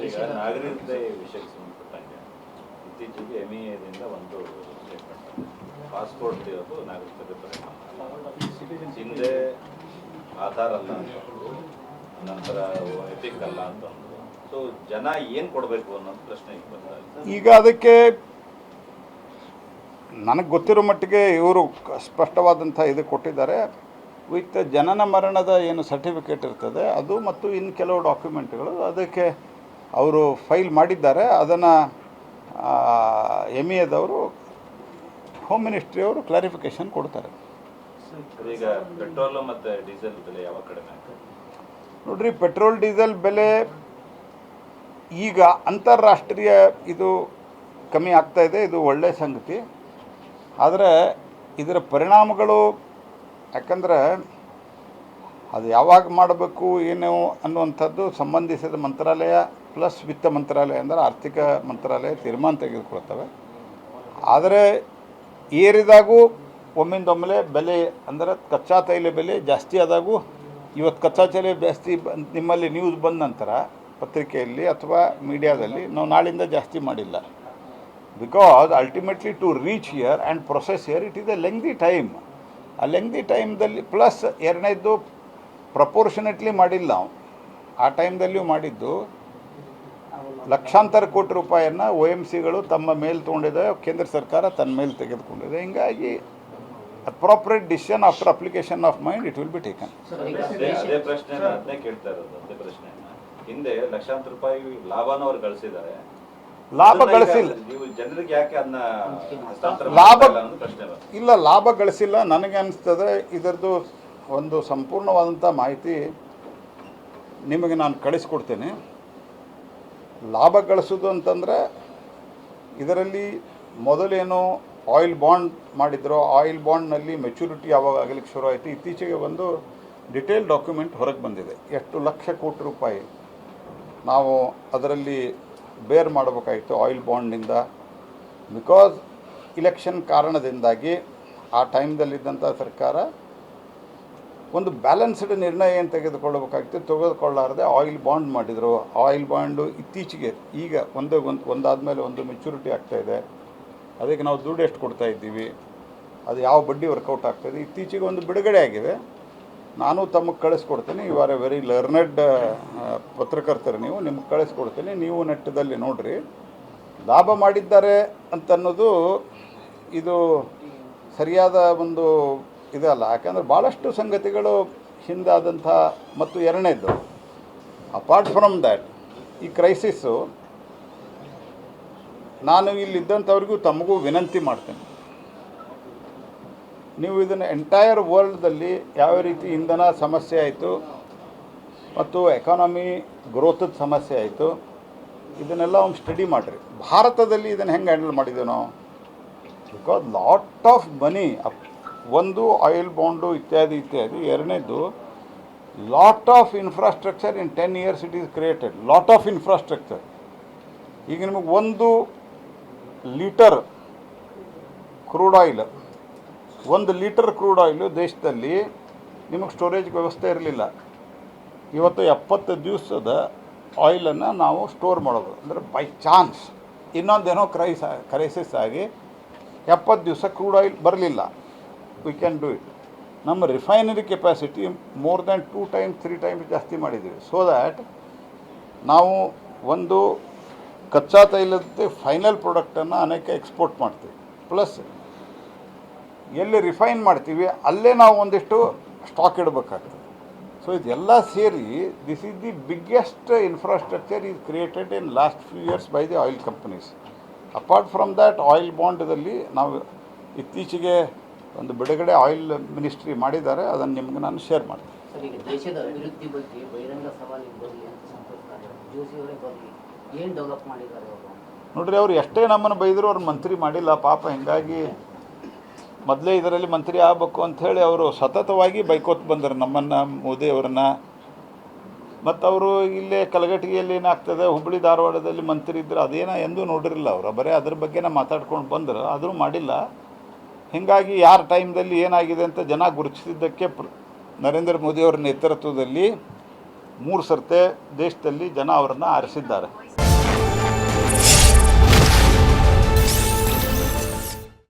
ಈಗ ನಾಗರಿಕತೆ ವಿಷಯಕ್ಕೆ ಸಂಬಂಧಪಟ್ಟಂಗೆ ಇತ್ತೀಚೆಗೆ MEAದಿಂದ ಒಂದು ಸ್ಟೇಟ್ಮೆಂಟ್ ಪಾಸ್ಪೋರ್ಟ್ ಇರೋದು ನಾಗರಿಕತೆ ಪರಿಣಾಮ ಹಿಂದೆ ಆಧಾರ್ ಅಲ್ಲ ಅಂತಂದ್ರು, ನಂತರ ಎಪಿಕ್ ಅಲ್ಲ ಅಂತಂದ್ರು. ಸೊ ಜನ ಏನು ಕೊಡಬೇಕು ಅನ್ನೋದು ಪ್ರಶ್ನೆ ಈಗ ಅದಕ್ಕೆ ನನಗೆ ಗೊತ್ತಿರೋ ಮಟ್ಟಿಗೆ ಇವರು ಸ್ಪಷ್ಟವಾದಂಥ ಇದು ಕೊಟ್ಟಿದ್ದಾರೆ. ವಿತ್ ಜನನ ಮರಣದ ಏನು ಸರ್ಟಿಫಿಕೇಟ್ ಇರ್ತದೆ ಅದು ಮತ್ತು ಇನ್ನು ಕೆಲವು ಡಾಕ್ಯುಮೆಂಟ್ಗಳು ಅದಕ್ಕೆ ಅವರು ಫೈಲ್ ಮಾಡಿದ್ದಾರೆ. ಅದನ್ನು MEAದವರು ಹೋಮ್ ಮಿನಿಸ್ಟ್ರಿಯವರು ಕ್ಲಾರಿಫಿಕೇಷನ್ ಕೊಡ್ತಾರೆ. ಈಗ ಪೆಟ್ರೋಲ್ ಮತ್ತು ಡೀಸೆಲ್ ಬೆಲೆ ಯಾವ ಕಡಿಮೆ ಆಗ್ತದೆ ನೋಡ್ರಿ, ಪೆಟ್ರೋಲ್ ಡೀಸೆಲ್ ಬೆಲೆ ಈಗ ಅಂತಾರಾಷ್ಟ್ರೀಯ ಇದು ಕಮ್ಮಿ ಆಗ್ತಾ ಇದೆ, ಇದು ಒಳ್ಳೆಯ ಸಂಗತಿ. ಆದರೆ ಇದರ ಪರಿಣಾಮಗಳು ಯಾಕಂದರೆ ಅದು ಯಾವಾಗ ಮಾಡಬೇಕು ಏನು ಅನ್ನುವಂಥದ್ದು ಸಂಬಂಧಿಸಿದ ಮಂತ್ರಾಲಯ ಪ್ಲಸ್ ವಿತ್ತ ಮಂತ್ರಾಲಯ ಅಂದರೆ ಆರ್ಥಿಕ ಮಂತ್ರಾಲಯ ತೀರ್ಮಾನ ತೆಗೆದುಕೊಳ್ತವೆ. ಆದರೆ ಏರಿದಾಗೂ ಒಮ್ಮಿಂದೊಮ್ಮೆಲೆ ಬೆಲೆ ಅಂದರೆ ಕಚ್ಚಾ ತೈಲ ಬೆಲೆ ಜಾಸ್ತಿ ಆದಾಗೂ ಇವತ್ತು ಕಚ್ಚಾ ತೈಲ ಜಾಸ್ತಿ ನಿಮ್ಮಲ್ಲಿ ನ್ಯೂಸ್ ಬಂದ ನಂತರ ಪತ್ರಿಕೆಯಲ್ಲಿ ಅಥವಾ ಮೀಡಿಯಾದಲ್ಲಿ ನಾವು ನಾಳಿಂದ ಜಾಸ್ತಿ ಮಾಡಿಲ್ಲ. Because ultimately to reach here and process here it is a lengthy time. ಆ ಲೆಂಗ್ದಿ ಟೈಮ್ದಲ್ಲಿ ಪ್ಲಸ್ ಎರಡನೇದು ಪ್ರಪೋರ್ಷನೇಟ್ಲಿ ಮಾಡಿಲ್ಲ ನಾವು. ಆ ಟೈಮ್ದಲ್ಲಿಯೂ ಮಾಡಿದ್ದು ಲಕ್ಷಾಂತರ ಕೋಟಿ ರೂಪಾಯಿಯನ್ನು OMCಗಳು ತಮ್ಮ ಮೇಲೆ ತೊಗೊಂಡಿದೆ, ಕೇಂದ್ರ ಸರ್ಕಾರ ತನ್ನ ಮೇಲೆ ತೆಗೆದುಕೊಂಡಿದೆ. ಹಿಂಗಾಗಿ appropriate decision after application of mind it will be taken. ಅದೇ ಪ್ರಶ್ನೆ ಅದನ್ನೇ ಕೇಳ್ತಾ ಇರೋದು. ಅದೇ ಪ್ರಶ್ನೆ ಹಿಂದೆ ಲಕ್ಷಾಂತರ ರೂಪಾಯಿ ಲಾಭನ ಅವ್ರು ಗಳಿಸಿದ್ದಾರೆ, ಲಾಭ ಗಳಿಸಿಲ್ಲ. ನೀವು ಜನರಿಗೆ ಯಾಕೆ ಅದನ್ನ ಲಾಭ ಪ್ರಶ್ನೆ ಇಲ್ಲ, ಲಾಭ ಗಳಿಸಿಲ್ಲ. ನನಗೆ ಅನಿಸ್ತದೆ ಇದರದ್ದು ಒಂದು ಸಂಪೂರ್ಣವಾದಂಥ ಮಾಹಿತಿ ನಿಮಗೆ ನಾನು ಕಳಿಸ್ಕೊಡ್ತೇನೆ. ಲಾಭ ಗಳಿಸೋದು ಅಂತಂದರೆ ಇದರಲ್ಲಿ ಮೊದಲೇನು ಆಯಿಲ್ ಬಾಂಡ್ ಮಾಡಿದ್ರು, ಆಯಿಲ್ ಬಾಂಡ್ನಲ್ಲಿ ಮೆಚುರಿಟಿ ಯಾವಾಗ ಆಗಲಿಕ್ಕೆ ಶುರು ಆಯಿತು. ಇತ್ತೀಚೆಗೆ ಒಂದು ಡಿಟೇಲ್ ಡಾಕ್ಯುಮೆಂಟ್ ಹೊರಗೆ ಬಂದಿದೆ. ಎಷ್ಟು ಲಕ್ಷ ಕೋಟಿ ರೂಪಾಯಿ ನಾವು ಅದರಲ್ಲಿ ಬೇರ್ ಮಾಡಬೇಕಾಯಿತು ಆಯಿಲ್ ಬಾಂಡ್ನಿಂದ. ಬಿಕಾಸ್ ಇಲೆಕ್ಷನ್ ಕಾರಣದಿಂದಾಗಿ ಆ ಟೈಮ್ದಲ್ಲಿದ್ದಂಥ ಸರ್ಕಾರ ಒಂದು ಬ್ಯಾಲೆನ್ಸ್ಡ್ ನಿರ್ಣಯ ಏನು ತೆಗೆದುಕೊಳ್ಳಬೇಕಾಗಿತ್ತು, ತೆಗೆದುಕೊಳ್ಳಾರದೆ ಆಯಿಲ್ ಬಾಂಡ್ ಮಾಡಿದರು. ಆಯಿಲ್ ಬಾಂಡು ಇತ್ತೀಚೆಗೆ ಈಗ ಒಂದಾದಮೇಲೆ ಒಂದು ಮೆಚುರಿಟಿ ಆಗ್ತಾಯಿದೆ. ಅದಕ್ಕೆ ನಾವು ದುಡ್ಡು ಎಷ್ಟು ಕೊಡ್ತಾ ಇದ್ದೀವಿ, ಅದು ಯಾವ ಬಡ್ಡಿ ವರ್ಕೌಟ್ ಆಗ್ತಾಯಿದೆ. ಇತ್ತೀಚೆಗೆ ಒಂದು ಬಿಡುಗಡೆ ಆಗಿದೆ, ನಾನು ತಮಗೆ ಕಳಿಸ್ಕೊಡ್ತೀನಿ. You are a very learned ಪತ್ರಕರ್ತರು ನೀವು, ನಿಮ್ಗೆ ಕಳಿಸ್ಕೊಡ್ತೀನಿ, ನೀವು ನೆಟ್ಟದಲ್ಲಿ ನೋಡಿರಿ. ಲಾಭ ಮಾಡಿದ್ದಾರೆ ಅಂತನ್ನೋದು ಇದು ಸರಿಯಾದ ಒಂದು ಇದಲ್ಲ. ಯಾಕಂದರೆ ಭಾಳಷ್ಟು ಸಂಗತಿಗಳು ಹಿಂದಾದಂಥ ಮತ್ತು ಎರಡನೇದು ಅಪಾರ್ಟ್ ಫ್ರಮ್ ದ್ಯಾಟ್ ಈ ಕ್ರೈಸಿಸ್ಸು ನಾನು ಇಲ್ಲಿದ್ದಂಥವ್ರಿಗೂ ತಮಗೂ ವಿನಂತಿ ಮಾಡ್ತೇನೆ. ನೀವು ಇದನ್ನು ಎಂಟೈರ್ ವರ್ಲ್ಡ್ದಲ್ಲಿ ಯಾವ ರೀತಿ ಇಂಧನ ಸಮಸ್ಯೆ ಆಯಿತು ಮತ್ತು ಎಕಾನಮಿ ಗ್ರೋತದ ಸಮಸ್ಯೆ ಆಯಿತು, ಇದನ್ನೆಲ್ಲ ಒಂದು ಸ್ಟಡಿ ಮಾಡಿರಿ. ಭಾರತದಲ್ಲಿ ಇದನ್ನು ಹೆಂಗೆ ಹ್ಯಾಂಡಲ್ ಮಾಡಿದ್ದೇವೆ ನಾವು? ಬಿಕಾಸ್ ಲಾಟ್ ಆಫ್ ಮನಿ, ಒಂದು ಆಯಿಲ್ ಬಾಂಡು ಇತ್ಯಾದಿ ಇತ್ಯಾದಿ. ಎರಡನೇದು lot of infrastructure in 10 years it is created. Lot of infrastructure. ಈಗ ನಿಮಗೆ 1 litre crude oil, 1 litre crude oil ದೇಶದಲ್ಲಿ ನಿಮಗೆ ಸ್ಟೋರೇಜ್ ವ್ಯವಸ್ಥೆ ಇರಲಿಲ್ಲ. ಇವತ್ತು 70 ದಿವಸದ ಆಯಿಲನ್ನು ನಾವು ಸ್ಟೋರ್ ಮಾಡೋದು ಅಂದರೆ ಬೈ ಚಾನ್ಸ್ ಇನ್ನೊಂದೇನೋ ಕ್ರೈಸಿಸ್ ಆಗಿ 70 ದಿವಸ ಕ್ರೂಡ್ ಆಯಿಲ್ ಬರಲಿಲ್ಲ. We can do it. ನಮ್ಮ refinery capacity more than 2 times 3 times ಜಾಸ್ತಿ ಮಾಡಿದ್ದೀವಿ. ಸೊ ದ್ಯಾಟ್ ನಾವು ಒಂದು ಕಚ್ಚಾ ತೈಲದ ಫೈನಲ್ ಪ್ರಾಡಕ್ಟನ್ನು ಅನೇಕ ಎಕ್ಸ್ಪೋರ್ಟ್ ಮಾಡ್ತೀವಿ. ಪ್ಲಸ್ ಎಲ್ಲಿ ರಿಫೈನ್ ಮಾಡ್ತೀವಿ ಅಲ್ಲೇ ನಾವು ಒಂದಿಷ್ಟು ಸ್ಟಾಕ್ ಇಡಬೇಕಾಗ್ತದೆ. ಸೊ ಇದೆಲ್ಲ ಸೇರಿ this is the biggest infrastructure is created in last few years by the oil companies. Apart from that oil ಬಾಂಡದಲ್ಲಿ ನಾವು ಇತ್ತೀಚೆಗೆ ಒಂದು ಬಿಡುಗಡೆ ಆಯಿಲ್ ಮಿನಿಸ್ಟ್ರಿ ಮಾಡಿದ್ದಾರೆ, ಅದನ್ನು ನಿಮ್ಗೆ ನಾನು ಶೇರ್ ಮಾಡ್ತೀನಿ. ಸರ್, ಈಗ ದೇಶದ ಅಭಿವೃದ್ಧಿ ಬಗ್ಗೆ ಬಹಿರಂಗ ಸವಾಲಿಗೆ ಬರಲಿ ಅಂತ ಸಂತೋಷ ಜೋಶಿ ಅವರೇ ಬರಲಿ, ಏನು ಡೆವಲಪ್ ಮಾಡಿದ್ದಾರೆ ಅವರು? ನೋಡ್ರಿ, ಅವ್ರು ಎಷ್ಟೇ ನಮ್ಮನ್ನು ಬೈದರೂ ಅವ್ರು ಮಂತ್ರಿ ಮಾಡಿಲ್ಲ ಪಾಪ. ಹಿಂಗಾಗಿ ಮೊದಲೇ ಇದರಲ್ಲಿ ಮಂತ್ರಿ ಆಗಬೇಕು ಅಂಥೇಳಿ ಅವರು ಸತತವಾಗಿ ಬೈಕೋತ್ ಬಂದರು ನಮ್ಮನ್ನು, ಮೋದಿ ಅವರನ್ನು. ಮತ್ತು ಅವರು ಇಲ್ಲೇ ಕಲಘಟಗಿಯಲ್ಲಿ ಏನಾಗ್ತದೆ, ಹುಬ್ಬಳ್ಳಿ ಧಾರವಾಡದಲ್ಲಿ ಮಂತ್ರಿ ಇದ್ದರು, ಅದೇನೋ ಎಂದೂ ನೋಡಿರಲಿಲ್ಲ ಅವರು. ಬರೀ ಅದ್ರ ಬಗ್ಗೆನೇ ಮಾತಾಡ್ಕೊಂಡು ಬಂದರು, ಆದರೂ ಮಾಡಿಲ್ಲ. ಹೀಗಾಗಿ ಯಾರ ಟೈಮ್ದಲ್ಲಿ ಏನಾಗಿದೆ ಅಂತ ಜನ ಗುರುತಿಸಿದ್ದಕ್ಕೆ ನರೇಂದ್ರ ಮೋದಿಯವರ ನೇತೃತ್ವದಲ್ಲಿ 3 ಸರ್ತೆ ದೇಶದಲ್ಲಿ ಜನ ಅವರನ್ನು ಆರಿಸಿದ್ದಾರೆ. ನ್ಯೂಸ್.